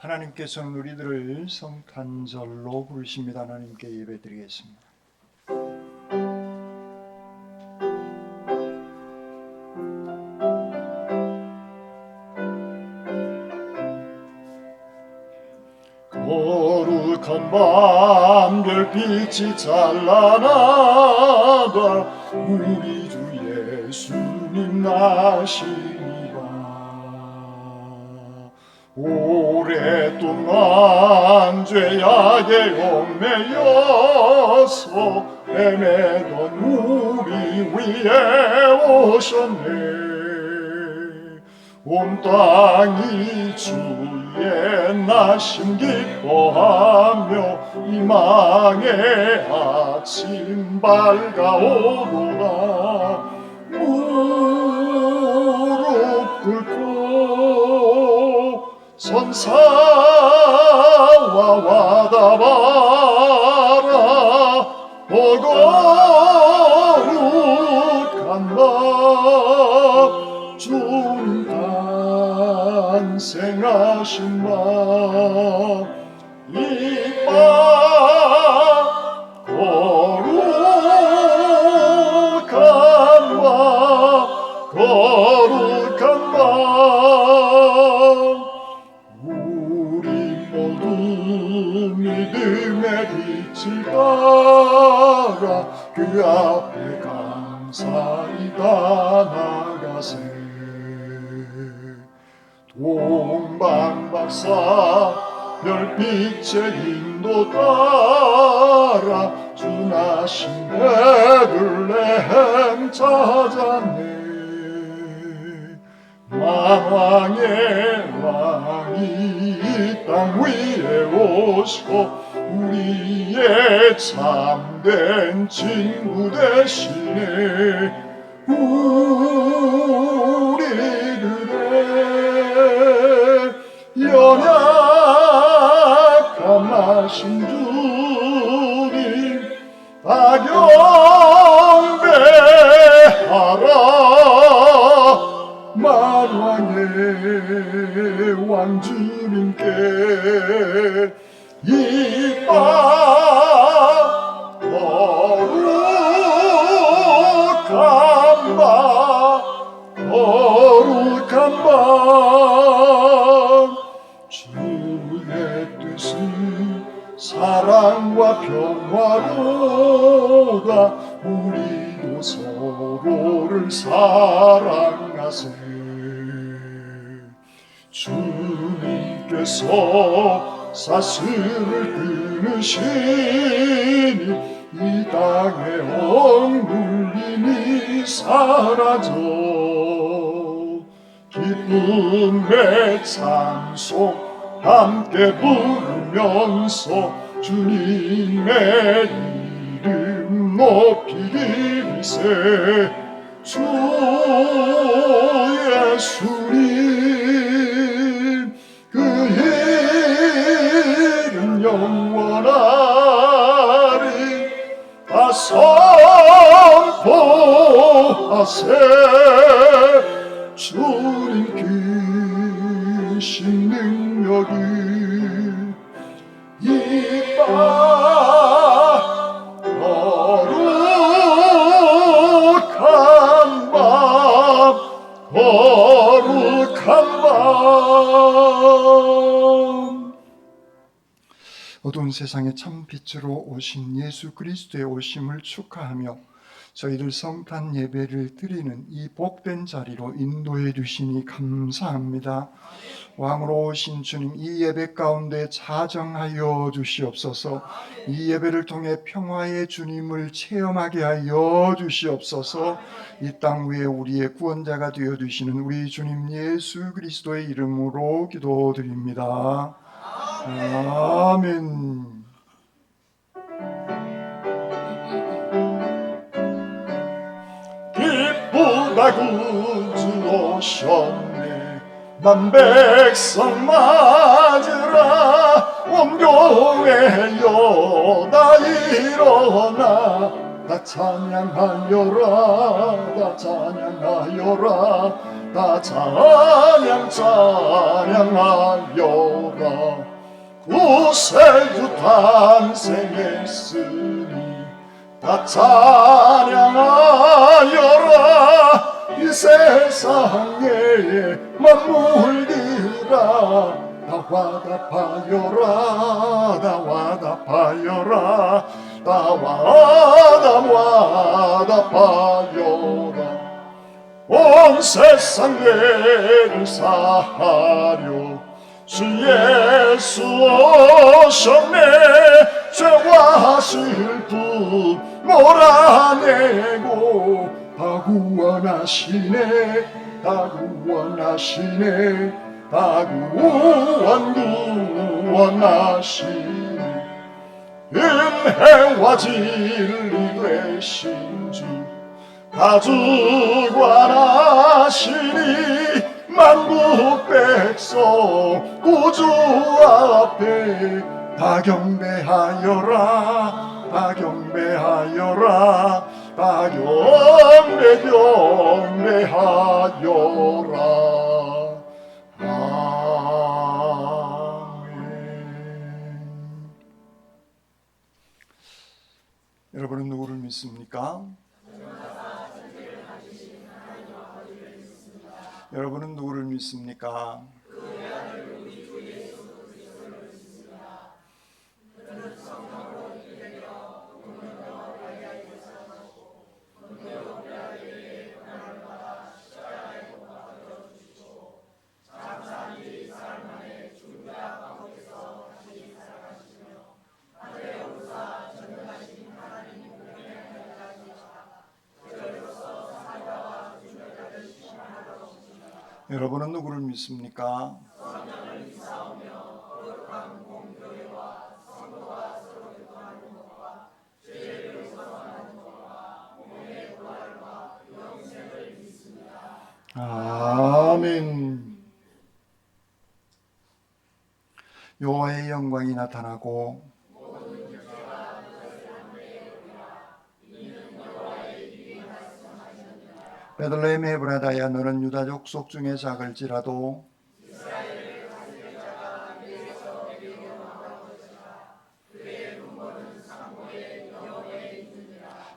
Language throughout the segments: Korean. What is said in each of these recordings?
하나님께서는 우리들을 성탄절로 부르십니다. 하나님께 예배드리겠습니다. 거룩한 밤 별빛이 찬란하다. 우리 주 예수님 나시니라. 오랫동안 죄악에 얽매여서 헤매던 우리 위에 오셨네. 온 땅이 주의 나심 기뻐하며 희망의 아침 밝아오도다. 무릎 꿇고 선사와 와다바라. 거룩한 밤 주님 탄생하신 밤, 이 밤 거룩한 밤, 거룩한 밤. 우리 모두 믿음의 빛을 따라 그 앞에 감사히 나아가세. 동방박사 별빛의 인도 따라 주 나신 베들레헴 찾았네. 만왕의 왕이 이 땅 위에 오셔 우리의 참된 친구 되시네. 우리들의 연약함하신 주님 다 경배하라. 만왕의 왕주님께 이 밤 거룩한 밤, 거룩한 밤. 주의 뜻은 사랑과 평화로다. 우리도 서로를 사랑하세. 주님께서 사슬을 끊으시니 이 땅의 억눌림이 사라져 기쁨의 찬송 함께 부르면서 주님의 이름 높이 기리세. 주 예수님 그 이름 영원하리. 다 선포하세. 주님 크신 능력이 이 밤 거룩한 밤, 거룩한 밤. 어두운 세상에 참 빛으로 오신 예수 그리스도의 오심을 축하하며 저희들 성탄 예배를 드리는 이 복된 자리로 인도해 주시니 감사합니다. 왕으로 오신 주님, 이 예배 가운데 자정하여 주시옵소서. 이 예배를 통해 평화의 주님을 체험하게 하여 주시옵소서. 이 땅 위에 우리의 구원자가 되어 주시는 우리 주님 예수 그리스도의 이름으로 기도드립니다. 아멘. 기쁘다 구주 오셨네. 만 백성 맞으라. 온 교회여 다 일어나. 다 찬양하여라. 다 찬양하여라. 다 찬양하여라. 구세주 탄생했으니 다 찬양하여라. 이 세상에 만물들아 다 화답하여라. 다 화답하여라. 다 화답하여라. 온 세상 죄를 사하려 주 예수 오셨네. 죄와 슬픔 몰아내고 다 구원하시네. 다 구원하시네. 다 구원하시네. 은혜와 진리 되신 주 다 주관하시니 만국 백성 구주 앞에 다 경배하여라. 다 경배하여라. 다 경배하여라. 아멘. 여러분은 누구를 믿습니까? 여러분은 누구를 믿습니까? 여러분은 누구를 믿습니까? 아멘. 여호와의 영광이 나타나고 베들레헴 에브라다야, 너는 유다 족속 중에 작을지라도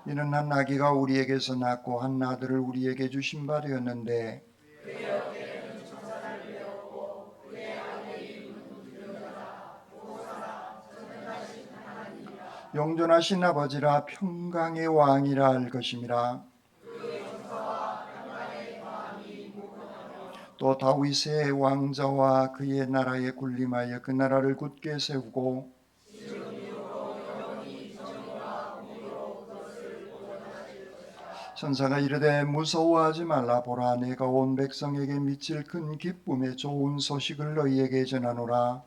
이는 한 아기가 우리에게서 낳고 한 아들을 우리에게 주신 바 되었는데 영존하신 아버지라 평강의 왕이라 할 것임이라. 또 다윗의 왕자와 그의 나라에 군림하여 그 나라를 굳게 세우고 천사가 이르되 무서워하지 말라. 보라, 내가 온 백성에게 미칠 큰 기쁨의 좋은 소식을 너희에게 전하노라.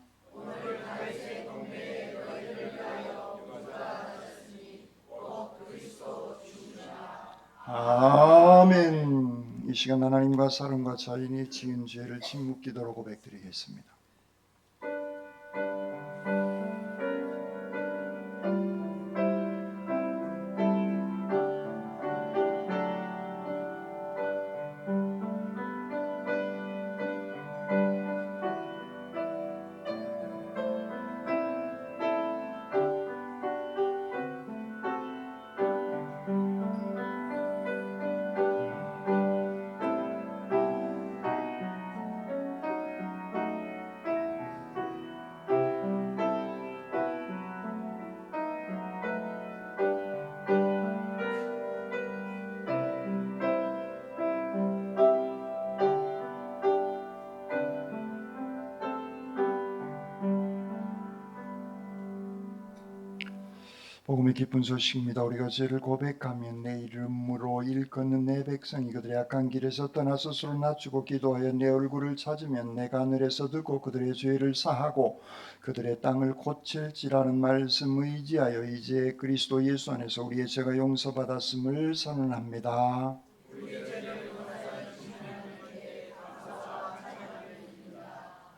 아멘. 이 시간 하나님과 사람과 자인이 지은 죄를 침묵 기도로 고백드리겠습니다. 복음의 기쁜 소식입니다. 우리가 죄를 고백하면 내 이름으로 일컫는 내 백성이 그들의 악한 길에서 떠나 스스로 낮추고 기도하여 내 얼굴을 찾으면 내가 하늘에서 듣고 그들의 죄를 사하고 그들의 땅을 고칠지라는 말씀 의지하여 이제 그리스도 예수 안에서 우리의 죄가 용서받았음을 선언합니다.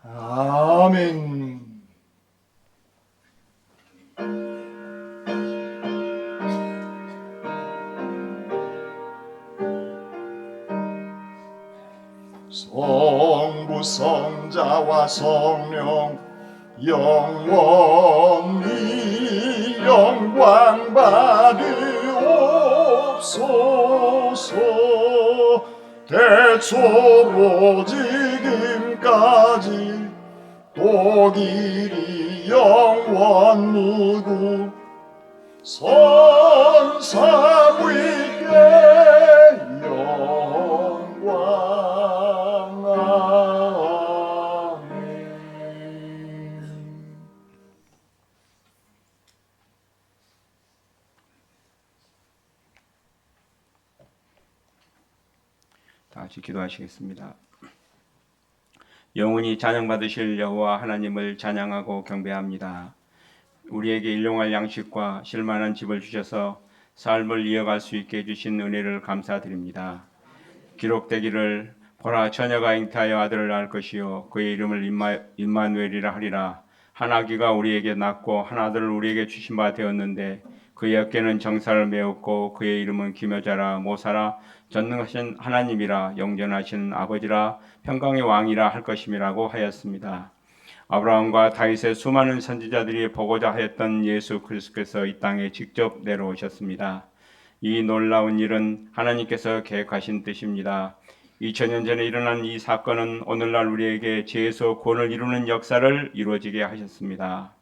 아멘. 성령 영원히 영광 받으옵소서. 대초로 지금까지 또 길이 영원 무궁 선사위께 영광. 아멘. 다 같이 기도하시겠습니다. 영원히 찬양받으실 여호와 하나님을 찬양하고 경배합니다. 우리에게 일용할 양식과 쉴만한 집을 주셔서 삶을 이어갈 수 있게 해주신 은혜를 감사드립니다. 기록되기를 보라 처녀가 잉태하여 아들을 낳을 것이요 그의 이름을 임마누엘이라 하리라. 한 아기가 우리에게 낳고 한 아들을 우리에게 주신 바 되었는데 그의 어깨는 정사를 메었고 그의 이름은 기묘자라 모사라 전능하신 하나님이라 영전하신 아버지라 평강의 왕이라 할 것임이라고 하였습니다. 아브라함과 다윗의 수많은 선지자들이 보고자 하였던 예수 그리스도께서 이 땅에 직접 내려오셨습니다. 이 놀라운 일은 하나님께서 계획하신 뜻입니다. 2000년 전에 일어난 이 사건은 오늘날 우리에게 죄에서 구원을 이루는 역사를 이루어지게 하셨습니다.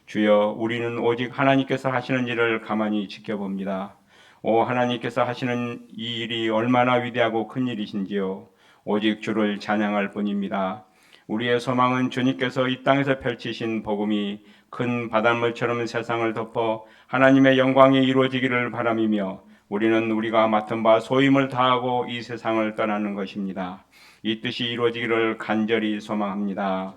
주여, 우리는 오직 하나님께서 하시는 일을 가만히 지켜봅니다. 오 하나님께서 하시는 이 일이 얼마나 위대하고 큰 일이신지요. 오직 주를 찬양할 뿐입니다. 우리의 소망은 주님께서 이 땅에서 펼치신 복음이 큰 바닷물처럼 세상을 덮어 하나님의 영광이 이루어지기를 바람이며 우리는 우리가 맡은 바 소임을 다하고 이 세상을 떠나는 것입니다. 이 뜻이 이루어지기를 간절히 소망합니다.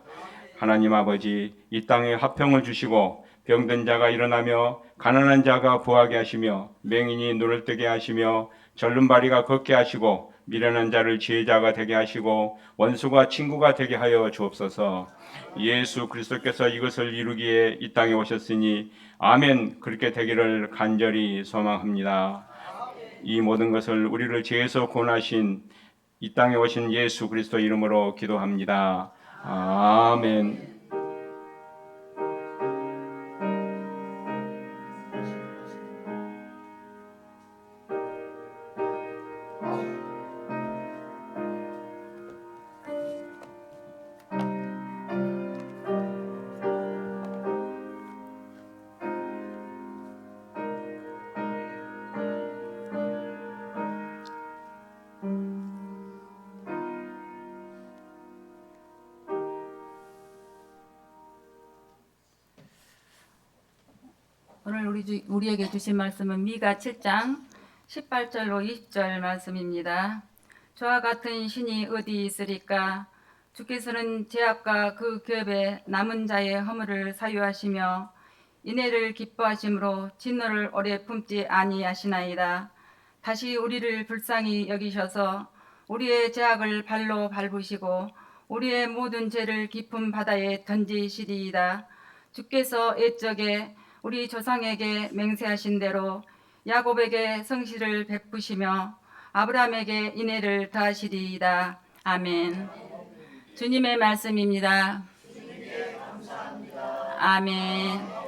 하나님 아버지, 이 땅에 화평을 주시고 병든 자가 일어나며 가난한 자가 부하게 하시며 맹인이 눈을 뜨게 하시며 절름발이가 걷게 하시고 미련한 자를 지혜자가 되게 하시고 원수가 친구가 되게 하여 주옵소서. 예수 그리스도께서 이것을 이루기에 이 땅에 오셨으니 아멘, 그렇게 되기를 간절히 소망합니다. 이 모든 것을 우리를 죄에서 구원하신 이 땅에 오신 예수 그리스도 이름으로 기도합니다. 아멘. 오늘 우리에게 주신 말씀은 미가 7장 18절로 20절 말씀입니다. 저와 같은 신이 어디 있으리까? 주께서는 죄악과 그 기업에 남은 자의 허물을 사유하시며 인애를 기뻐하심으로 진노를 오래 품지 아니하시나이다. 다시 우리를 불쌍히 여기셔서 우리의 죄악을 발로 밟으시고 우리의 모든 죄를 깊은 바다에 던지시리이다. 주께서 옛적에 우리 조상에게 맹세하신 대로 야곱에게 성실을 베푸시며 아브라함에게 인애를 다하시리이다. 아멘. 주님의 말씀입니다. 아멘.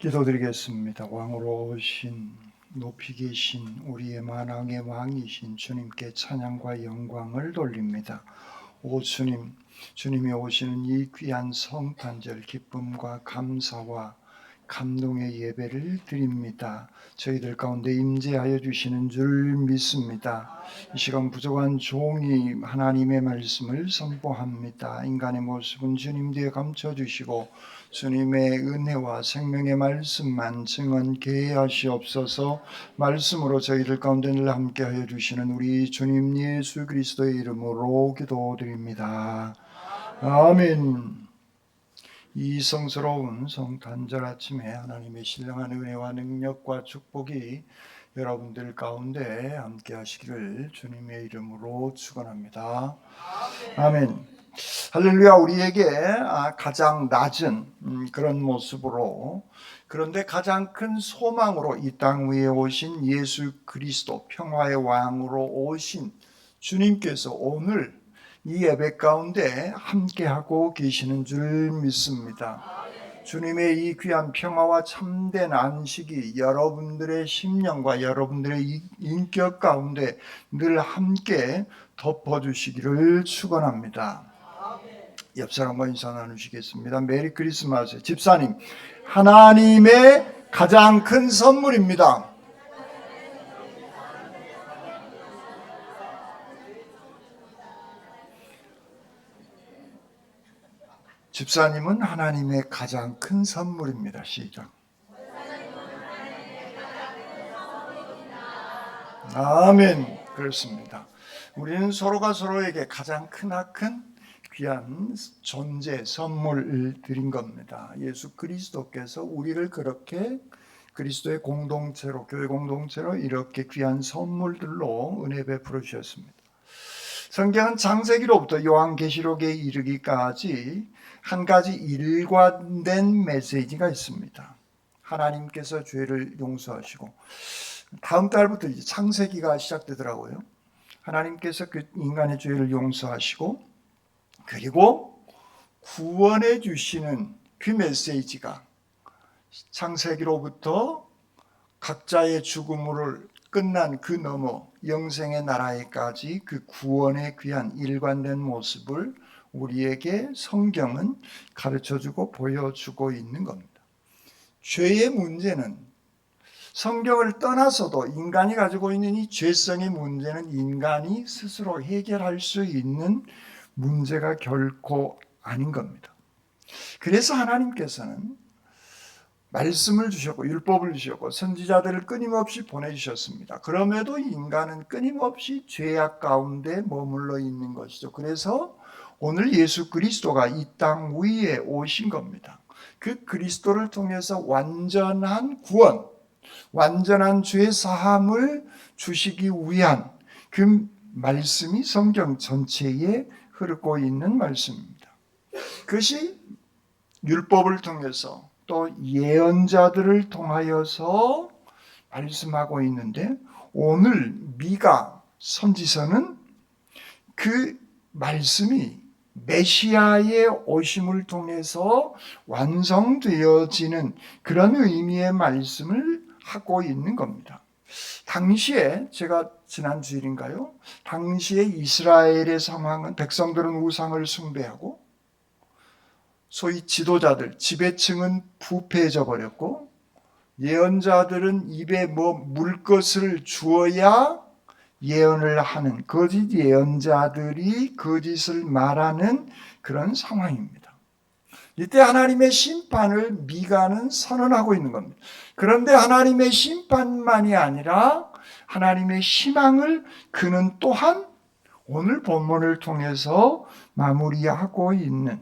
기도드리겠습니다. 왕으로 오신 높이 계신 우리의 만왕의 왕이신 주님께 찬양과 영광을 돌립니다. 오 주님, 주님이 오시는 이 귀한 성탄절 기쁨과 감사와 감동의 예배를 드립니다. 저희들 가운데 임재하여 주시는 줄 믿습니다. 이 시간 부족한 종이 하나님의 말씀을 선포합니다. 인간의 모습은 주님 뒤에 감춰주시고 주님의 은혜와 생명의 말씀만 증언케 하시옵소서. 말씀으로 저희들 가운데 늘 함께하여 주시는 우리 주님 예수 그리스도의 이름으로 기도드립니다. 아멘. 이 성스러운 성탄절 아침에 하나님의 신령한 은혜와 능력과 축복이 여러분들 가운데 함께 하시기를 주님의 이름으로 축원합니다. 아멘. 할렐루야. 우리에게 가장 낮은 그런 모습으로, 그런데 가장 큰 소망으로 이 땅 위에 오신 예수 그리스도, 평화의 왕으로 오신 주님께서 오늘 이 예배 가운데 함께하고 계시는 줄 믿습니다. 주님의 이 귀한 평화와 참된 안식이 여러분들의 심령과 여러분들의 인격 가운데 늘 함께 덮어주시기를 축원합니다. 옆 사람과 인사 나누시겠습니다. 메리 크리스마스. 집사님, 하나님의 가장 큰 선물입니다. 집사님은 하나님의 가장 큰 선물입니다. 시작. 아멘. 그렇습니다. 우리는 서로가 서로에게 가장 크나큰 귀한 존재, 선물을 드린 겁니다. 예수 그리스도께서 우리를 그렇게 그리스도의 공동체로, 교회 공동체로 이렇게 귀한 선물들로 은혜 베풀어 주셨습니다. 성경은 창세기로부터 요한계시록에 이르기까지 한 가지 일관된 메시지가 있습니다. 하나님께서 죄를 용서하시고, 다음 달부터 이제 창세기가 시작되더라고요. 하나님께서 그 인간의 죄를 용서하시고, 그리고 구원해 주시는 그 메시지가 창세기로부터 각자의 죽음으로 끝난 그 너머 영생의 나라에까지 그 구원의 귀한 일관된 모습을 우리에게 성경은 가르쳐주고 보여주고 있는 겁니다. 죄의 문제는 성경을 떠나서도 인간이 가지고 있는 이 죄성의 문제는 인간이 스스로 해결할 수 있는 문제가 결코 아닌 겁니다. 그래서 하나님께서는 말씀을 주셨고 율법을 주셨고 선지자들을 끊임없이 보내주셨습니다. 그럼에도 인간은 끊임없이 죄악 가운데 머물러 있는 것이죠. 그래서 오늘 예수 그리스도가 이 땅 위에 오신 겁니다. 그 그리스도를 통해서 완전한 구원, 완전한 죄 사함을 주시기 위한 그 말씀이 성경 전체에 흐르고 있는 말씀입니다. 그것이 율법을 통해서 또 예언자들을 통하여서 말씀하고 있는데, 오늘 미가 선지서는 그 말씀이 메시아의 오심을 통해서 완성되어지는 그런 의미의 말씀을 하고 있는 겁니다. 당시에, 제가 지난 주일인가요? 당시에 이스라엘의 상황은 백성들은 우상을 숭배하고 소위 지도자들, 지배층은 부패해져 버렸고 예언자들은 입에 물 것을 주어야 예언을 하는 거짓 예언자들이 거짓을 말하는 그런 상황입니다. 이때 하나님의 심판을 미가는 선언하고 있는 겁니다. 그런데 하나님의 심판만이 아니라 하나님의 희망을 그는 또한 오늘 본문을 통해서 마무리하고 있는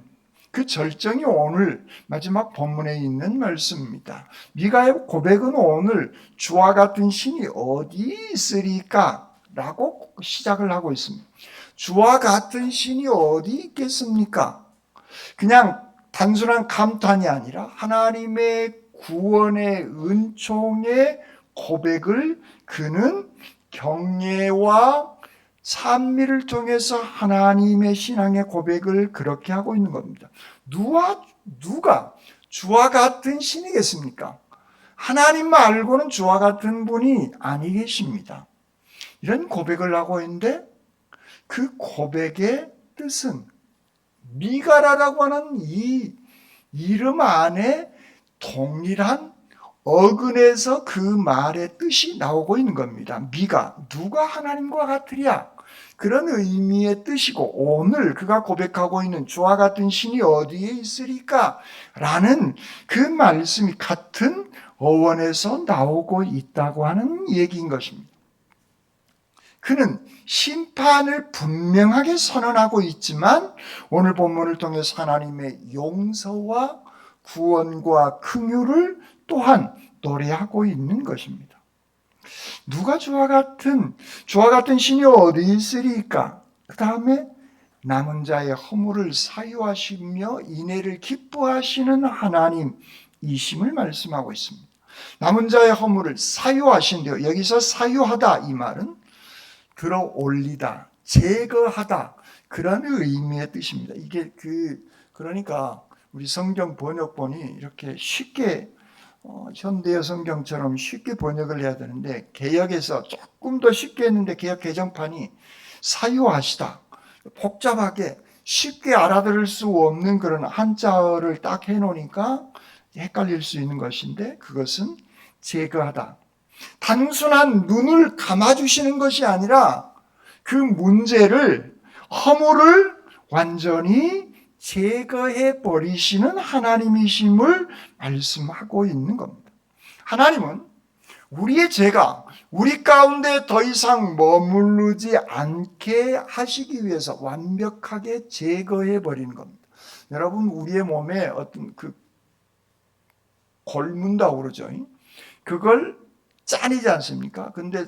그 절정이 오늘 마지막 본문에 있는 말씀입니다. 미가의 고백은 오늘 주와 같은 신이 어디 있으리까? 라고 시작을 하고 있습니다. 주와 같은 신이 어디 있겠습니까? 그냥 단순한 감탄이 아니라 하나님의 구원의 은총의 고백을 그는 경외와 찬미를 통해서 하나님의 신앙의 고백을 그렇게 하고 있는 겁니다. 누가 주와 같은 신이겠습니까? 하나님 말고는 주와 같은 분이 아니 계십니다. 이런 고백을 하고 있는데 그 고백의 뜻은 미가라라고 하는 이 이름 안에 동일한 어근에서 그 말의 뜻이 나오고 있는 겁니다. 미가, 누가 하나님과 같으랴? 그런 의미의 뜻이고, 오늘 그가 고백하고 있는 주와 같은 신이 어디에 있으리까? 라는 그 말씀이 같은 어원에서 나오고 있다고 하는 얘기인 것입니다. 그는 심판을 분명하게 선언하고 있지만 오늘 본문을 통해서 하나님의 용서와 구원과 긍휼을 또한 노래하고 있는 것입니다. 누가 주와 같은 신이 어디 있으리까? 그 다음에 남은 자의 허물을 사유하시며 인애를 기뻐하시는 하나님이심을 말씀하고 있습니다. 남은 자의 허물을 사유하신대요. 여기서 사유하다 이 말은 들어 올리다, 제거하다 그런 의미의 뜻입니다. 이게 그러니까 우리 성경 번역본이 이렇게 쉽게 현대의 성경처럼 쉽게 번역을 해야 되는데 개역에서 조금 더 쉽게 했는데 개역 개정판이 사유하시다 복잡하게 쉽게 알아들을 수 없는 그런 한자어를 딱 해놓으니까 헷갈릴 수 있는 것인데 그것은 제거하다. 단순한 눈을 감아주시는 것이 아니라 그 문제를 허물을 완전히 제거해 버리시는 하나님이심을 말씀하고 있는 겁니다. 하나님은 우리의 죄가 우리 가운데 더 이상 머무르지 않게 하시기 위해서 완벽하게 제거해 버리는 겁니다. 여러분 우리의 몸에 어떤 골문다고 그러죠. 그걸 짜내지 않습니까? 근데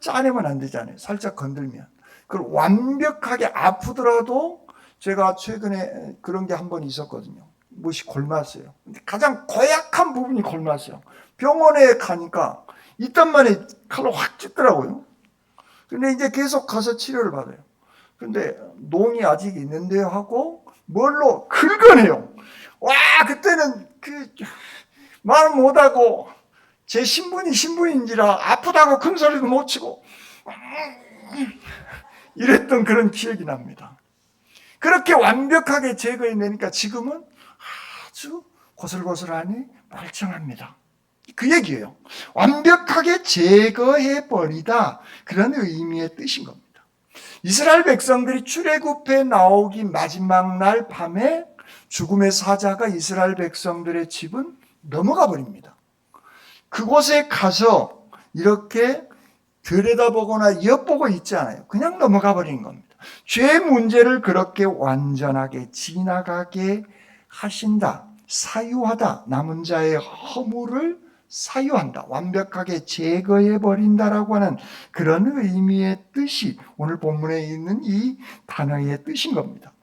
짜내면 안 되잖아요. 살짝 건들면. 그걸 완벽하게 아프더라도 제가 최근에 그런 게 한 번 있었거든요. 못이 골맞어요. 근데 가장 고약한 부분이 골맞어요. 병원에 가니까 이딴 만에 칼로 확 찢더라고요. 근데 이제 계속 가서 치료를 받아요. 근데 농이 아직 있는데요 하고 뭘로 긁어내요. 와 그때는 말 못하고 제 신분인지라 아프다고 큰 소리도 못 치고 이랬던 그런 기억이 납니다. 그렇게 완벽하게 제거해내니까 지금은 아주 고슬고슬하니 멀쩡합니다. 그 얘기예요. 완벽하게 제거해버리다 그런 의미의 뜻인 겁니다. 이스라엘 백성들이 출애굽해 나오기 마지막 날 밤에 죽음의 사자가 이스라엘 백성들의 집은 넘어가 버립니다. 그곳에 가서 이렇게 들여다보거나 엿보고 있지 않아요. 그냥 넘어가 버리는 겁니다. 죄 문제를 그렇게 완전하게 지나가게 하신다. 사유하다. 남은 자의 허물을 사유한다. 완벽하게 제거해 버린다라고 하는 그런 의미의 뜻이 오늘 본문에 있는 이 단어의 뜻인 겁니다.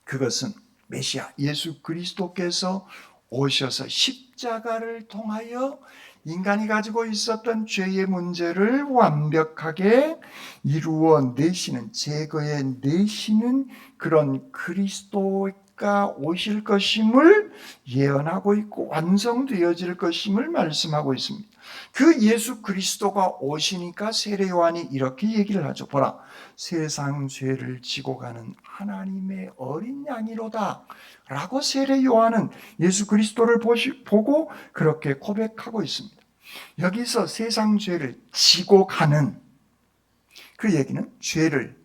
그것은 메시아 예수 그리스도께서 오셔서 십자가를 통하여 인간이 가지고 있었던 죄의 문제를 완벽하게 이루어 내시는, 제거해 내시는 그런 그리스도가 오실 것임을 예언하고 있고 완성되어질 것임을 말씀하고 있습니다. 그 예수 그리스도가 오시니까 세례 요한이 이렇게 얘기를 하죠. 보라, 세상 죄를 지고 가는 하나님의 어린 양이로다 라고 세례 요한은 예수 그리스도를 보고 그렇게 고백하고 있습니다. 여기서 세상 죄를 지고 가는 그 얘기는 죄를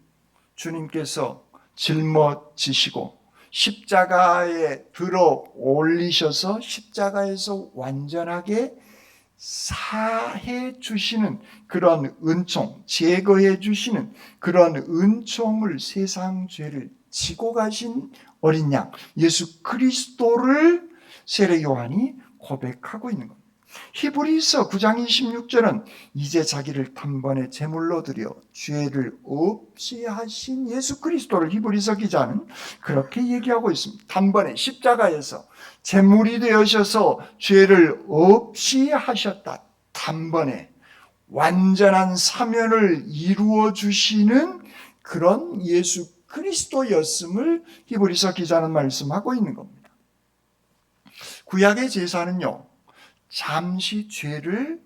주님께서 짊어지시고 십자가에 들어 올리셔서 십자가에서 완전하게 사해 주시는 그런 은총, 제거해 주시는 그런 은총을 세상 죄를 지고 가신 어린 양 예수 그리스도를 세례 요한이 고백하고 있는 겁니다. 히브리서 9장 26절은 이제 자기를 단번에 제물로 드려 죄를 없이 하신 예수 그리스도를 히브리서 기자는 그렇게 얘기하고 있습니다. 단번에 십자가에서 제물이 되어셔서 죄를 없이 하셨다. 단번에 완전한 사면을 이루어 주시는 그런 예수 그리스도였음을 히브리서 기자는 말씀하고 있는 겁니다. 구약의 제사는요, 잠시 죄를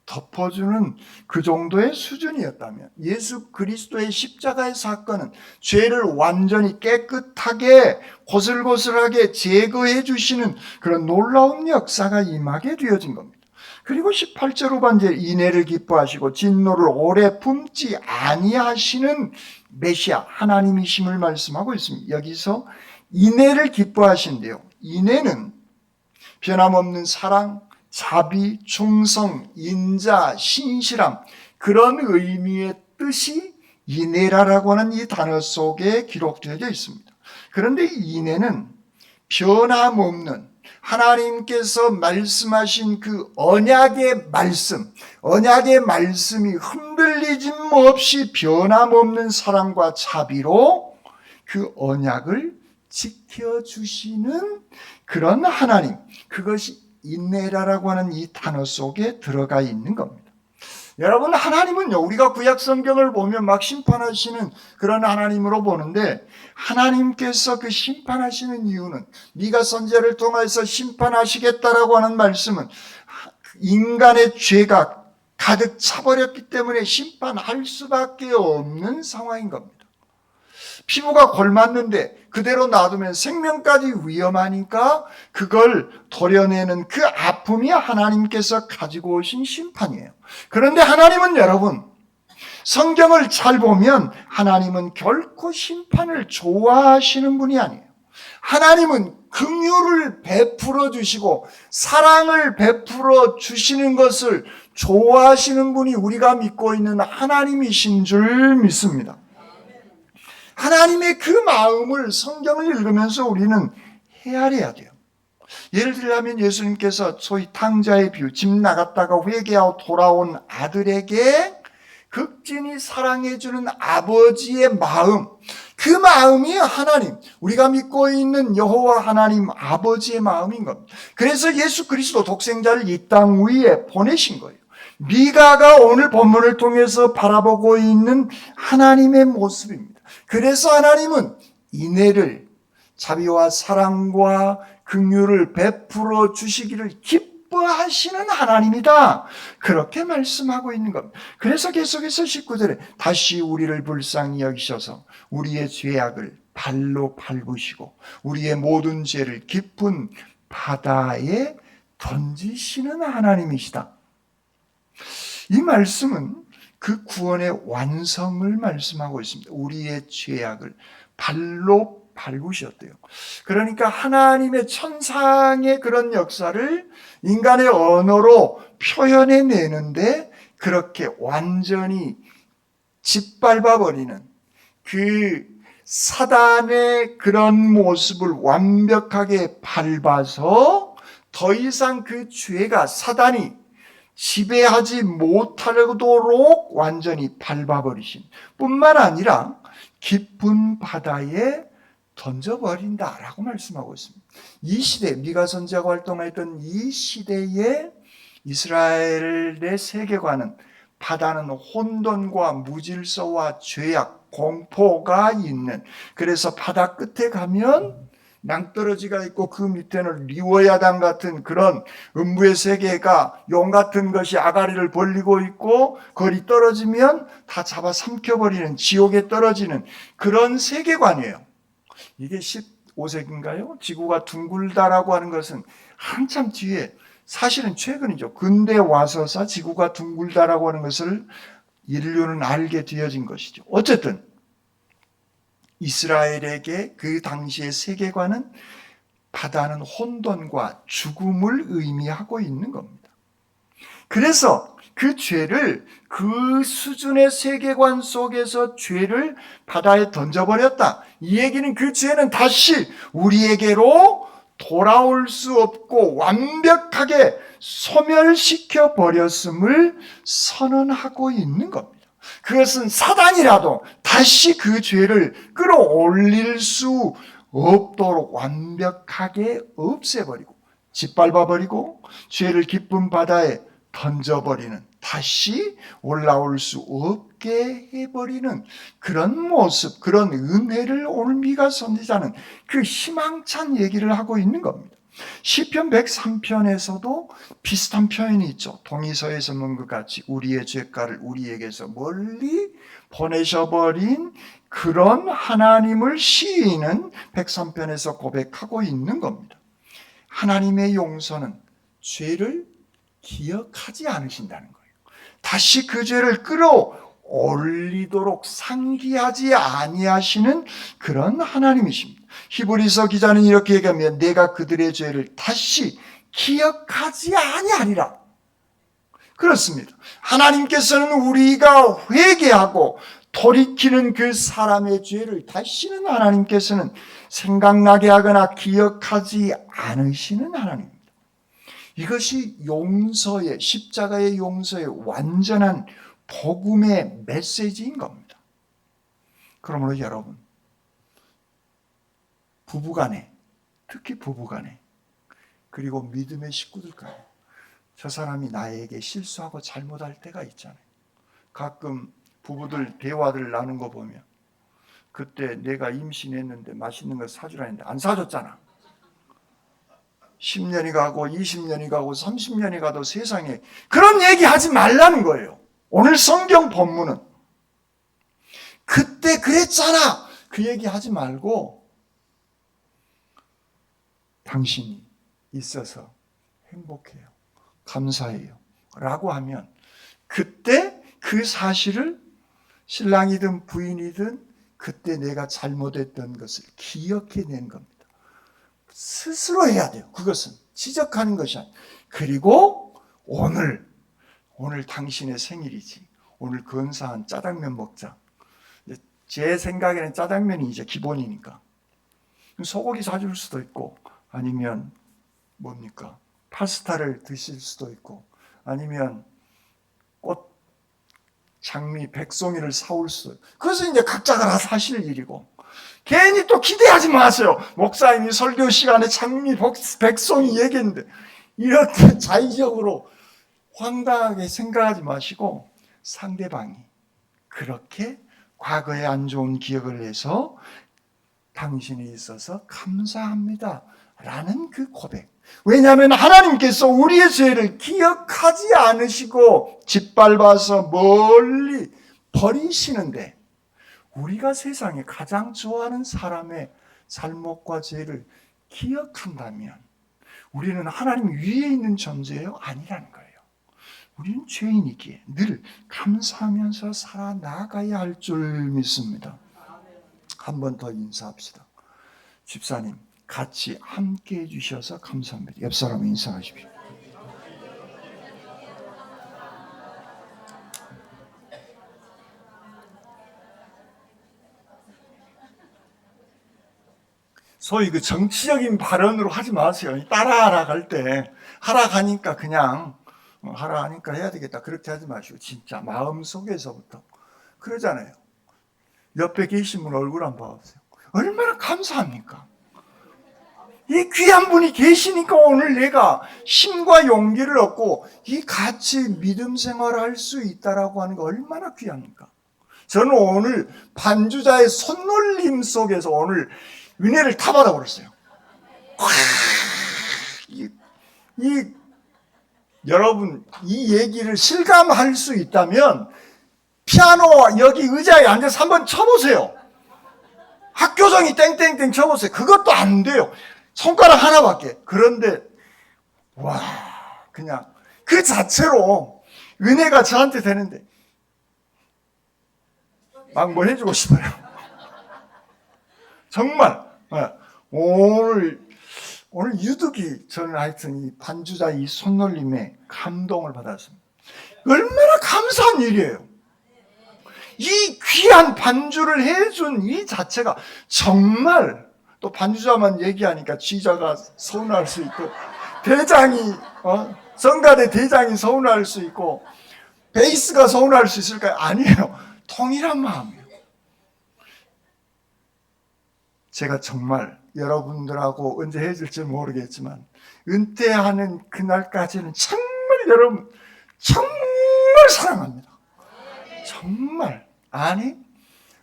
덮어주는 그 정도의 수준이었다면 예수 그리스도의 십자가의 사건은 죄를 완전히 깨끗하게 고슬고슬하게 제거해 주시는 그런 놀라운 역사가 임하게 되어진 겁니다. 그리고 18절 후반절 인애를 기뻐하시고 진노를 오래 품지 아니하시는 메시아 하나님이심을 말씀하고 있습니다. 여기서 인애를 기뻐하신대요. 인애는 변함없는 사랑, 자비, 충성, 인자, 신실함 그런 의미의 뜻이 인애라고 하는 이 단어 속에 기록되어 있습니다. 그런데 이 인애는 변함없는 하나님께서 말씀하신 그 언약의 말씀이 흔들리짐 없이 변함없는 사랑과 자비로 그 언약을 지켜주시는 그런 하나님, 그것이 인내라고 하는 이 단어 속에 들어가 있는 겁니다. 여러분, 하나님은요, 우리가 구약 성경을 보면 막 심판하시는 그런 하나님으로 보는데, 하나님께서 그 심판하시는 이유는 미가 선지자를 통해서 심판하시겠다라고 하는 말씀은 인간의 죄가 가득 차버렸기 때문에 심판할 수밖에 없는 상황인 겁니다. 피부가 골맞는데 그대로 놔두면 생명까지 위험하니까 그걸 도려내는 그 아픔이 하나님께서 가지고 오신 심판이에요. 그런데 하나님은 여러분, 성경을 잘 보면 하나님은 결코 심판을 좋아하시는 분이 아니에요. 하나님은 긍휼을 베풀어 주시고 사랑을 베풀어 주시는 것을 좋아하시는 분이 우리가 믿고 있는 하나님이신 줄 믿습니다. 하나님의 그 마음을 성경을 읽으면서 우리는 헤아려야 돼요. 예를 들자면 예수님께서 소위 탕자의 비유, 집 나갔다가 회개하고 돌아온 아들에게 극진히 사랑해주는 아버지의 마음, 그 마음이 하나님, 우리가 믿고 있는 여호와 하나님 아버지의 마음인 겁니다. 그래서 예수 그리스도 독생자를 이 땅 위에 보내신 거예요. 미가가 오늘 본문을 통해서 바라보고 있는 하나님의 모습입니다. 그래서 하나님은 인애를, 자비와 사랑과 긍휼을 베풀어 주시기를 기뻐하시는 하나님이다, 그렇게 말씀하고 있는 겁니다. 그래서 계속해서 19절에 다시 우리를 불쌍히 여기셔서 우리의 죄악을 발로 밟으시고 우리의 모든 죄를 깊은 바다에 던지시는 하나님이시다. 이 말씀은 그 구원의 완성을 말씀하고 있습니다. 우리의 죄악을 발로 밟으셨대요. 그러니까 하나님의 천상의 그런 역사를 인간의 언어로 표현해 내는데 그렇게 완전히 짓밟아버리는 그 사단의 그런 모습을 완벽하게 밟아서 더 이상 그 죄가 사단이 지배하지 못하도록 완전히 밟아버리신 뿐만 아니라 깊은 바다에 던져버린다라고 말씀하고 있습니다. 이 시대, 미가 선지자가 활동했던 이 시대에 이스라엘의 세계관은 바다는 혼돈과 무질서와 죄악, 공포가 있는, 그래서 바다 끝에 가면 낭떠러지가 있고 그 밑에는 리워야단 같은 그런 음부의 세계가 용 같은 것이 아가리를 벌리고 있고 거리 떨어지면 다 잡아 삼켜버리는, 지옥에 떨어지는 그런 세계관이에요. 이게 15세기인가요? 지구가 둥글다라고 하는 것은 한참 뒤에, 사실은 최근이죠. 근대 와서서 지구가 둥글다라고 하는 것을 인류는 알게 되어진 것이죠. 어쨌든 이스라엘에게 그 당시의 세계관은 바다는 혼돈과 죽음을 의미하고 있는 겁니다. 그래서 그 죄를, 그 수준의 세계관 속에서 죄를 바다에 던져버렸다. 이 얘기는 그 죄는 다시 우리에게로 돌아올 수 없고 완벽하게 소멸시켜 버렸음을 선언하고 있는 겁니다. 그것은 사단이라도 다시 그 죄를 끌어올릴 수 없도록 완벽하게 없애버리고 짓밟아버리고 죄를 깊은 바다에 던져버리는, 다시 올라올 수 없게 해버리는 그런 모습, 그런 은혜를 오늘 미가 선지자는 그 희망찬 얘기를 하고 있는 겁니다. 시편 103편에서도 비슷한 표현이 있죠. 동이서에서 문 것 같이 우리의 죄가를 우리에게서 멀리 보내셔버린 그런 하나님을 시인은 103편에서 고백하고 있는 겁니다. 하나님의 용서는 죄를 기억하지 않으신다는 거예요. 다시 그 죄를 끌어올리도록 상기하지 아니하시는 그런 하나님이십니다. 히브리서 기자는 이렇게 얘기하면 내가 그들의 죄를 다시 기억하지 아니하리라. 그렇습니다. 하나님께서는 우리가 회개하고 돌이키는 그 사람의 죄를 다시는 하나님께서는 생각나게 하거나 기억하지 않으시는 하나님입니다. 이것이 용서의, 십자가의 용서의 완전한 복음의 메시지인 겁니다. 그러므로 여러분, 부부간에, 특히 부부간에, 그리고 믿음의 식구들간에 저 사람이 나에게 실수하고 잘못할 때가 있잖아요. 가끔 부부들 대화를 나눈 거 보면 그때 내가 임신했는데 맛있는 거 사주라 했는데 안 사줬잖아. 10년이 가고 20년이 가고 30년이 가도 세상에 그런 얘기 하지 말라는 거예요. 오늘 성경 본문은 그때 그랬잖아 그 얘기 하지 말고 당신이 있어서 행복해요, 감사해요 라고 하면 그때 그 사실을 신랑이든 부인이든 그때 내가 잘못했던 것을 기억해낸 겁니다. 스스로 해야 돼요. 그것은 지적하는 것이 아니에요. 그리고 오늘 당신의 생일이지. 오늘 근사한 짜장면 먹자. 제 생각에는 짜장면이 이제 기본이니까. 소고기 사줄 수도 있고 아니면 뭡니까? 파스타를 드실 수도 있고 아니면 꽃, 장미, 백송이를 사올 수도 있고 그것은 이제 각자가 다 사실 일이고 괜히 또 기대하지 마세요. 목사님이 설교 시간에 장미, 백송이 얘기했는데 이렇게 자의적으로 황당하게 생각하지 마시고 상대방이 그렇게 과거에 안 좋은 기억을 해서 당신이 있어서 감사합니다 라는 그 고백. 왜냐하면 하나님께서 우리의 죄를 기억하지 않으시고 짓밟아서 멀리 버리시는데 우리가 세상에 가장 좋아하는 사람의 잘못과 죄를 기억한다면 우리는 하나님 위에 있는 존재예요? 아니라는 거예요. 우리는 죄인이기에 늘 감사하면서 살아나가야 할 줄 믿습니다. 한 번 더 인사합시다. 집사님 같이 함께 해주셔서 감사합니다. 옆 사람 인사하십시오. 소위 그 정치적인 발언으로 하지 마세요. 따라하라 갈 때 하라 가니까 그냥 하라 하니까 해야 되겠다 그렇게 하지 마시고 진짜 마음속에서부터 그러잖아요. 옆에 계신 분 얼굴 한번 봐보세요. 얼마나 감사합니까? 이 귀한 분이 계시니까 오늘 내가 힘과 용기를 얻고 이 같이 믿음 생활을 할 수 있다라고 하는 거 얼마나 귀합니까? 저는 오늘 반주자의 손놀림 속에서 오늘 은혜를 다 받아버렸어요. 여러분 이 얘기를 실감할 수 있다면 피아노 여기 의자에 앉아서 한번 쳐보세요. 학교정이 땡땡땡 쳐보세요. 그것도 안 돼요. 손가락 하나밖에. 그런데 와 그냥 그 자체로 은혜가 저한테 되는데 막 뭘 해주고 싶어요. 정말 오늘 유독이 저는 하여튼 이 반주자 이 손놀림에 감동을 받았습니다. 얼마나 감사한 일이에요. 이 귀한 반주를 해준 이 자체가 정말 또 반주자만 얘기하니까 지자가 서운할 수 있고 대장이 성가대 대장이 서운할 수 있고 베이스가 서운할 수 있을까요? 아니에요. 동일한 마음이에요. 제가 정말 여러분들하고 언제 해줄지 모르겠지만 은퇴하는 그날까지는 정말 여러분 정말 사랑합니다. 정말 아니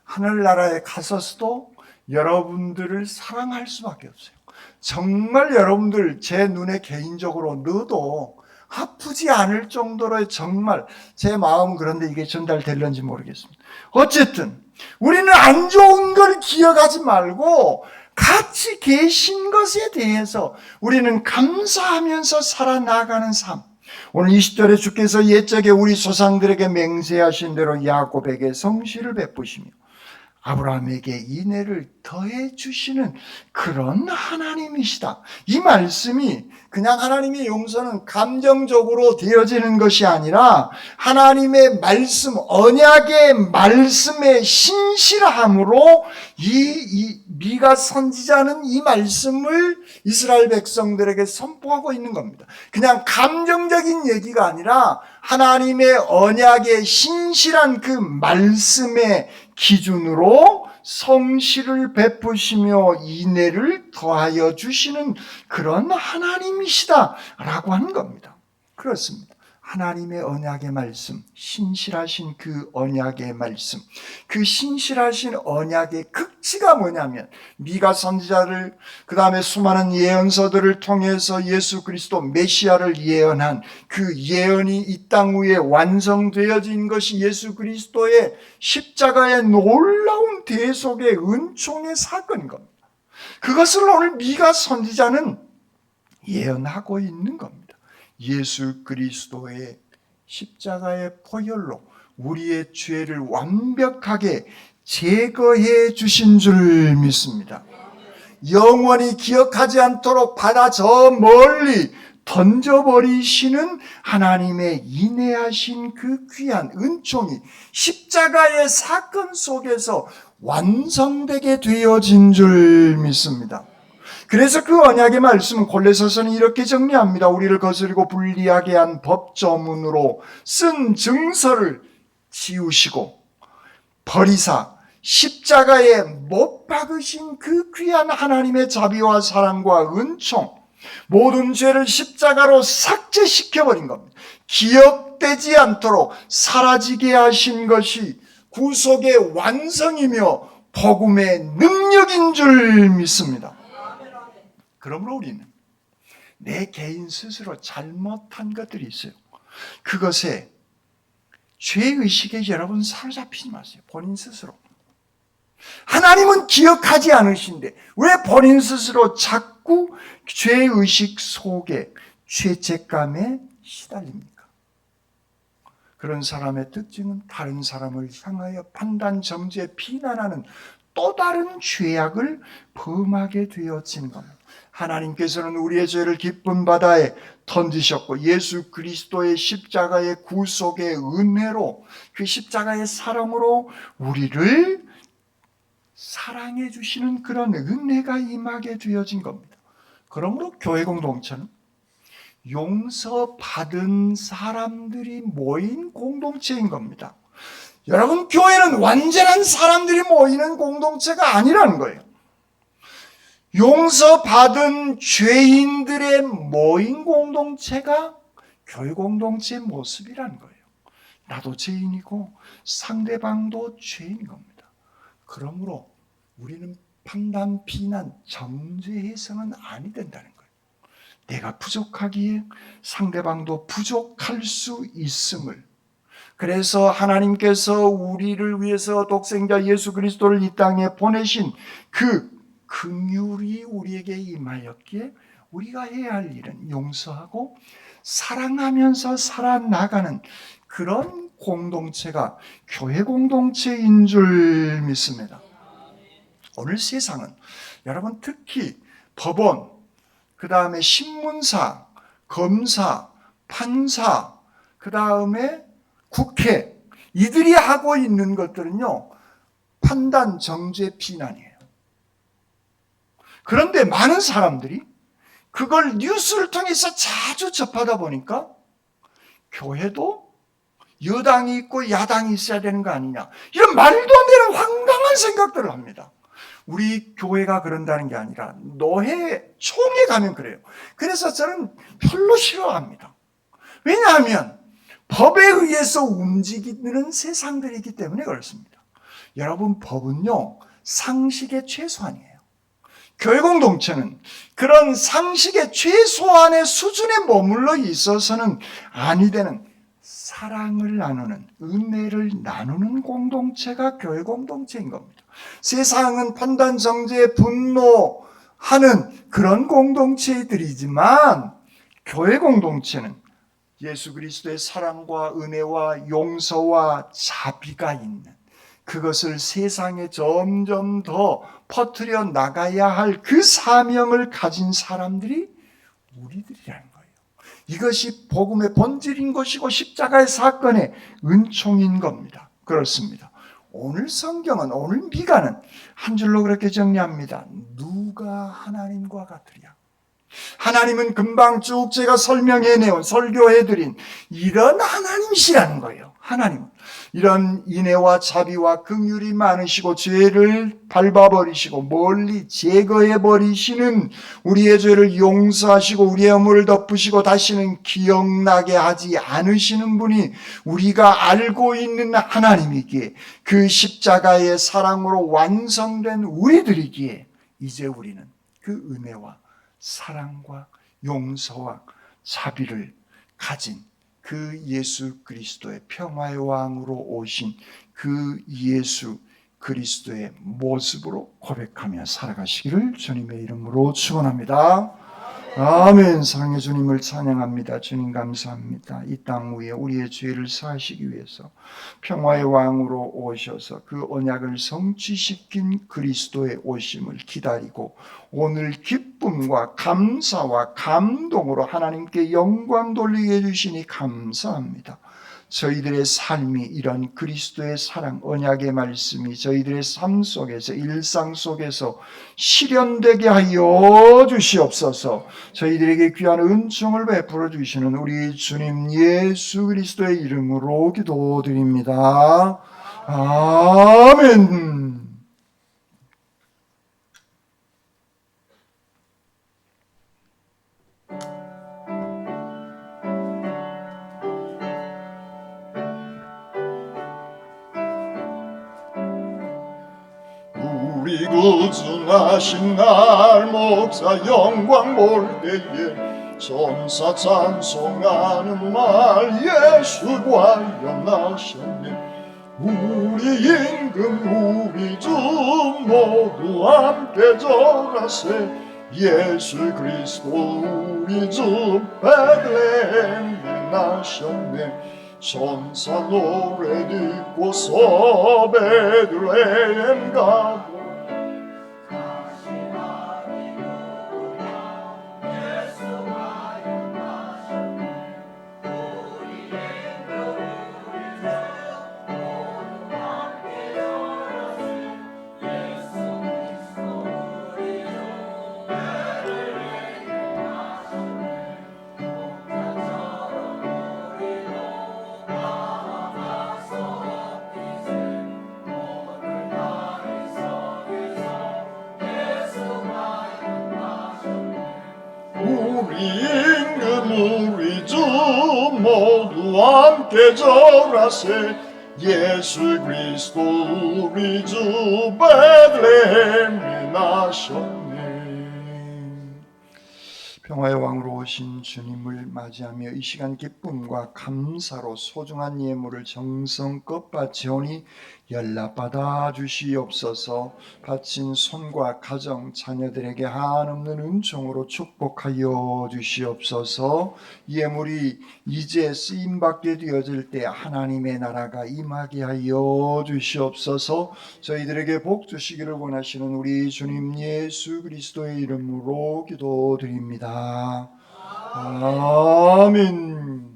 하늘나라에 가서도 여러분들을 사랑할 수밖에 없어요. 정말 여러분들 제 눈에 개인적으로 넣어도 아프지 않을 정도로 정말 제 마음은 그런데 이게 전달될는지 모르겠습니다. 어쨌든 우리는 안 좋은 걸 기억하지 말고 같이 계신 것에 대해서 우리는 감사하면서 살아나가는 삶. 오늘 20절에 주께서 옛적에 우리 조상들에게 맹세하신 대로 야곱에게 성실을 베푸시며 아브라함에게 인애를 더해 주시는 그런 하나님이시다. 이 말씀이 그냥 하나님의 용서는 감정적으로 되어지는 것이 아니라 하나님의 말씀, 언약의 말씀의 신실함으로 이 미가 선지자는 이 말씀을 이스라엘 백성들에게 선포하고 있는 겁니다. 그냥 감정적인 얘기가 아니라 하나님의 언약의 신실한 그 말씀의 기준으로 성실을 베푸시며 인애를 더하여 주시는 그런 하나님이시다라고 하는 겁니다. 그렇습니다. 하나님의 언약의 말씀, 신실하신 그 언약의 말씀, 그 신실하신 언약의 극치가 뭐냐면 미가 선지자를 그 다음에 수많은 예언서들을 통해서 예수 그리스도 메시아를 예언한 그 예언이 이 땅 위에 완성되어진 것이 예수 그리스도의 십자가의 놀라운 대속의 은총의 사건인 겁니다. 그것을 오늘 미가 선지자는 예언하고 있는 겁니다. 예수 그리스도의 십자가의 보혈로 우리의 죄를 완벽하게 제거해 주신 줄 믿습니다. 영원히 기억하지 않도록 바다 저 멀리 던져버리시는 하나님의 인애하신 그 귀한 은총이 십자가의 사건 속에서 완성되게 되어진 줄 믿습니다. 그래서 그 언약의 말씀은 골로새서는 이렇게 정리합니다. 우리를 거스르고 불리하게 한 법조문으로 쓴 증서를 지우시고 버리사 십자가에 못 박으신 그 귀한 하나님의 자비와 사랑과 은총, 모든 죄를 십자가로 삭제시켜버린 겁니다. 기억되지 않도록 사라지게 하신 것이 구속의 완성이며 복음의 능력인 줄 믿습니다. 그러므로 우리는 내 개인 스스로 잘못한 것들이 있어요. 그것에 죄의식에 여러분 사로잡히지 마세요. 본인 스스로. 하나님은 기억하지 않으신데 왜 본인 스스로 자꾸 죄의식 속에 죄책감에 시달립니까? 그런 사람의 특징은 다른 사람을 향하여 판단, 정죄, 비난하는 또 다른 죄악을 범하게 되어진 겁니다. 하나님께서는 우리의 죄를 깊은 바다에 던지셨고 예수 그리스도의 십자가의 구속의 은혜로 그 십자가의 사랑으로 우리를 사랑해 주시는 그런 은혜가 임하게 되어진 겁니다. 그러므로 교회 공동체는 용서받은 사람들이 모인 공동체인 겁니다. 여러분, 교회는 완전한 사람들이 모이는 공동체가 아니라는 거예요. 용서받은 죄인들의 모인 공동체가 교회 공동체의 모습이라는 거예요. 나도 죄인이고 상대방도 죄인인 겁니다. 그러므로 우리는 판단, 비난, 정죄해서는 아니 된다는 거예요. 내가 부족하기에 상대방도 부족할 수 있음을. 그래서 하나님께서 우리를 위해서 독생자 예수 그리스도를 이 땅에 보내신 그 긍휼이 우리에게 임하였기에 우리가 해야 할 일은 용서하고 사랑하면서 살아나가는 그런 공동체가 교회 공동체인 줄 믿습니다. 오늘 세상은 여러분 특히 법원, 그 다음에 신문사, 검사, 판사, 그 다음에 국회, 이들이 하고 있는 것들은요, 판단, 정죄, 비난이에요. 그런데 많은 사람들이 그걸 뉴스를 통해서 자주 접하다 보니까 교회도 여당이 있고 야당이 있어야 되는 거 아니냐, 이런 말도 안 되는 황당한 생각들을 합니다. 우리 교회가 그런다는 게 아니라 노회총에 가면 그래요. 그래서 저는 별로 싫어합니다. 왜냐하면 법에 의해서 움직이는 세상들이기 때문에 그렇습니다. 여러분, 법은요 상식의 최소한이에요. 교회 공동체는 그런 상식의 최소한의 수준에 머물러 있어서는 아니 되는 사랑을 나누는, 은혜를 나누는 공동체가 교회 공동체인 겁니다. 세상은 판단, 정죄에 분노하는 그런 공동체들이지만 교회 공동체는 예수 그리스도의 사랑과 은혜와 용서와 자비가 있는, 그것을 세상에 점점 더 퍼뜨려 나가야 할 그 사명을 가진 사람들이 우리들이라는 거예요. 이것이 복음의 본질인 것이고 십자가의 사건의 은총인 겁니다. 그렇습니다. 오늘 성경은, 오늘 미가는 한 줄로 그렇게 정리합니다. 누가 하나님과 같으랴. 하나님은 금방 쭉 제가 설명해내온, 설교해드린 이런 하나님이시라는 거예요. 하나님은 이런 인애와 자비와 긍휼이 많으시고 죄를 밟아버리시고 멀리 제거해버리시는, 우리의 죄를 용서하시고 우리의 허물을 덮으시고 다시는 기억나게 하지 않으시는 분이 우리가 알고 있는 하나님이기에, 그 십자가의 사랑으로 완성된 우리들이기에 이제 우리는 그 은혜와 사랑과 용서와 자비를 가진 그 예수 그리스도의 평화의 왕으로 오신 그 예수 그리스도의 모습으로 고백하며 살아가시기를 주님의 이름으로 축원합니다. 아멘. 사랑의 주님을 찬양합니다. 주님 감사합니다. 이 땅 위에 우리의 죄를 사하시기 위해서 평화의 왕으로 오셔서 그 언약을 성취시킨 그리스도의 오심을 기다리고 오늘 기쁨과 감사와 감동으로 하나님께 영광 돌리게 해주시니 감사합니다. 저희들의 삶이 이런 그리스도의 사랑, 언약의 말씀이 저희들의 삶 속에서, 일상 속에서 실현되게 하여 주시옵소서. 저희들에게 귀한 은총을 베풀어 주시는 우리 주님 예수 그리스도의 이름으로 기도드립니다. 아멘. 우리 구주하신 날 목사 영광 볼 때에 천사 찬송하는 말 예수 과연 나셨네. 우리 임금 우리 주 모두 함께 절하세. 예수 그리스도 우리 주 베들레헴에 나셨네. 천사 노래 듣고서 베들레헴 가고 우리 임금 우리 주 모두 함께 절하세. 예수 그리스도 우리 주 베들레헴에 나셨네. 평화의 왕으로 오신 주님을 맞이하며 이 시간 기쁨과 감사로 소중한 예물을 정성껏 바치오니 연락받아 주시옵소서. 바친 손과 가정, 자녀들에게 한없는 은총으로 축복하여 주시옵소서. 예물이 이제 쓰임받게 되어질 때 하나님의 나라가 임하게 하여 주시옵소서. 저희들에게 복 주시기를 원하시는 우리 주님 예수 그리스도의 이름으로 기도드립니다. 아멘.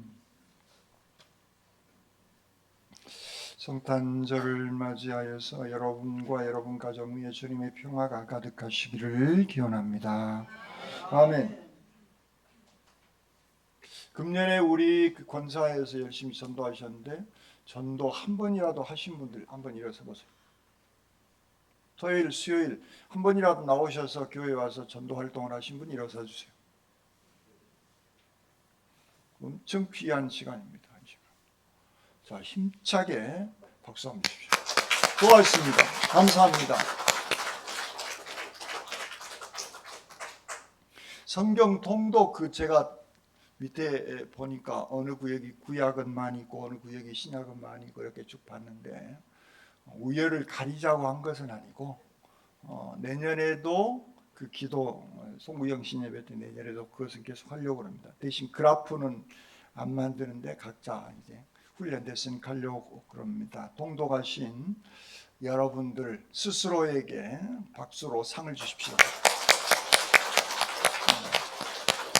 성탄절을 맞이하여서 여러분과 여러분 가정 위에 주님의 평화가 가득하시기를 기원합니다. 아멘. 금년에 우리 권사에서 열심히 전도하셨는데 전도 한 번이라도 하신 분들 한번 일어서 보세요. 토요일, 수요일 한 번이라도 나오셔서 교회 와서 전도 활동을 하신 분 일어서 주세요. 엄청 귀한 시간입니다. 자, 힘차게 박수 한번 주십시오. 고맙습니다. 감사합니다. 성경 통독 제가 밑에 보니까 어느 구역이 구약은 많이 있고 어느 구역이 신약은 많이 있고 이렇게 쭉 봤는데 우열을 가리자고 한 것은 아니고 내년에도 그 기도 송구영신 예배 때 내년에도 그것은 계속 하려고 합니다. 대신 그래프는 안 만드는데 각자 이제 훈련됐으니 가려고 그럽니다. 통독하신 여러분들 스스로에게 박수로 상을 주십시오.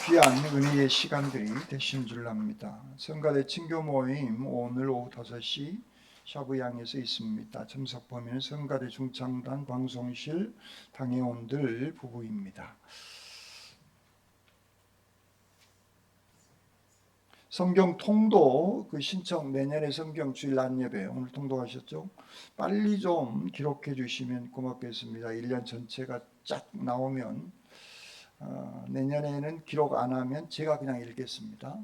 귀한 은혜의 시간들이 되신 줄 압니다. 성가대 친교 모임 오늘 오후 5시 샤브양에서 있습니다. 참석 범위는 성가대 중창단 방송실 당회원들 부부입니다. 성경 통도 그 신청 내년에 성경 주일 낮 예배 오늘 통도하셨죠? 빨리 좀 기록해 주시면 고맙겠습니다. 1년 전체가 쫙 나오면 내년에는 기록 안 하면 제가 그냥 읽겠습니다.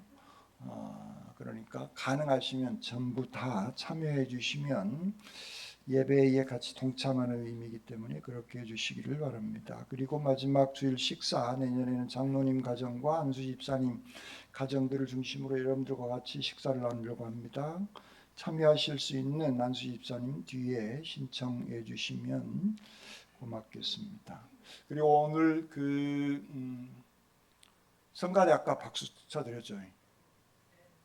그러니까 가능하시면 전부 다 참여해 주시면 예배에 같이 동참하는 의미이기 때문에 그렇게 해주시기를 바랍니다. 그리고 마지막 주일 식사 내년에는 장로님 가정과 안수 집사님 가정들을 중심으로 여러분들과 같이 식사를 나누려고 합니다. 참여하실 수 있는 안수 집사님 뒤에 신청해 주시면 고맙겠습니다. 그리고 오늘 성가대 아까 박수 쳐드렸죠.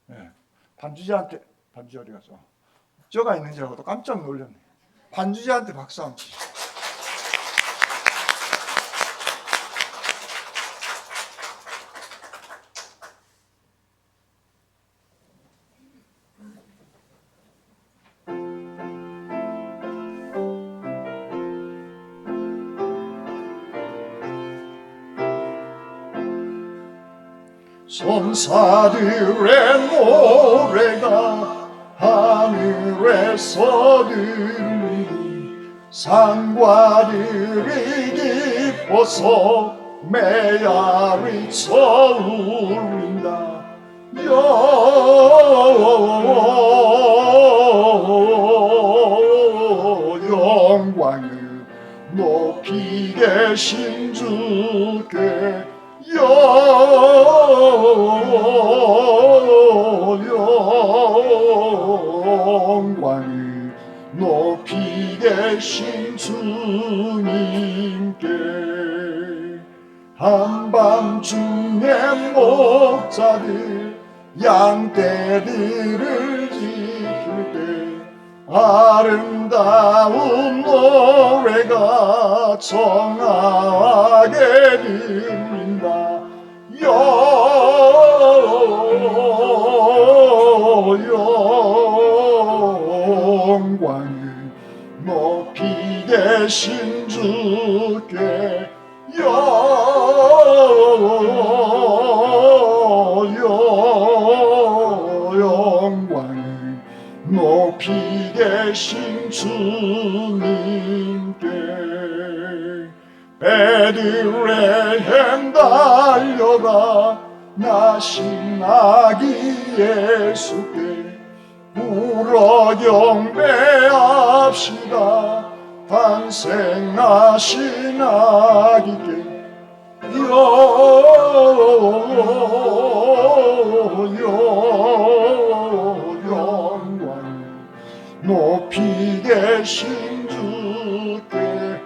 네. 반주자한테 반주 어디 가서 쩌가 있는 줄 알고 또 깜짝 놀랐네. 반주자한테 박수 한번 치시죠. 천사들의 노래가 하늘에서 들리니 상과들이 기뻐서 메아리쳐 울린다. 영광을 높이 계신 주께 영광을 높이 계신 주님께 한밤중에 목자들 양떼들을 지킬 때 아름다운 노래가 청하게 들린다. 영광을 높이 계신 주께 영광을 높이 계신 주님께 베들레헴 달려가 나신 아기 예수께 울어 경배합시다. 탄생하신 아기께 영광 높이 계신 주께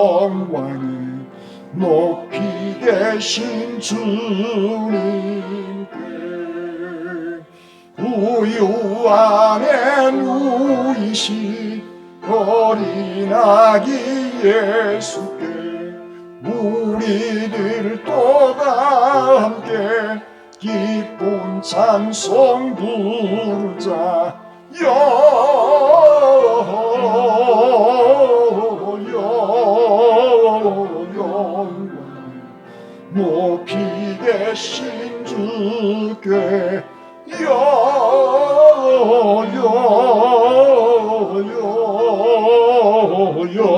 영광을 높이 계신 주님께 우유 안에 누이신 어린 아기 예수께 우리들 또다 함께 기쁜 찬송 부르자. 영광 높이 계신 주께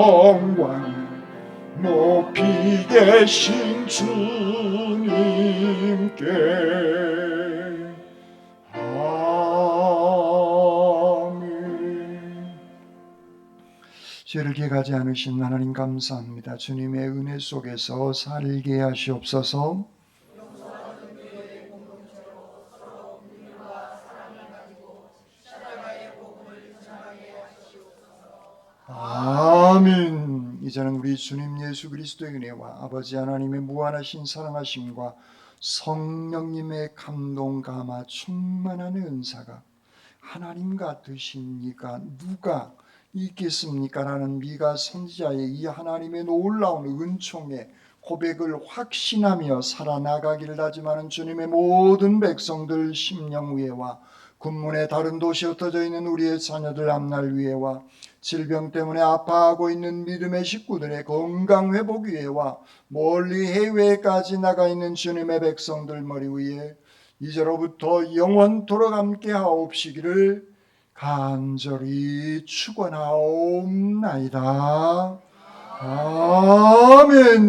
영광 높이 계신 주님께 아멘. 죄를 기억하지 않으신 하나님 감사합니다. 주님의 은혜 속에서 살게 하시옵소서. 아멘. 이제는 우리 주님 예수 그리스도의 은혜와 아버지 하나님의 무한하신 사랑하심과 성령님의 감동 감화 충만한 은사가 하나님 같으신 이가 누가 있겠습니까? 라는 미가 선지자의 이 하나님의 놀라운 은총의 고백을 확신하며 살아나가기를 다짐하는 주님의 모든 백성들 심령 위에와 군문의 다른 도시에 흩어져 있는 우리의 자녀들 앞날 위에와 질병 때문에 아파하고 있는 믿음의 식구들의 건강 회복 위에와 멀리 해외까지 나가 있는 주님의 백성들 머리 위에 이제로부터 영원토록 함께 하옵시기를 간절히 축원하옵나이다. 아멘.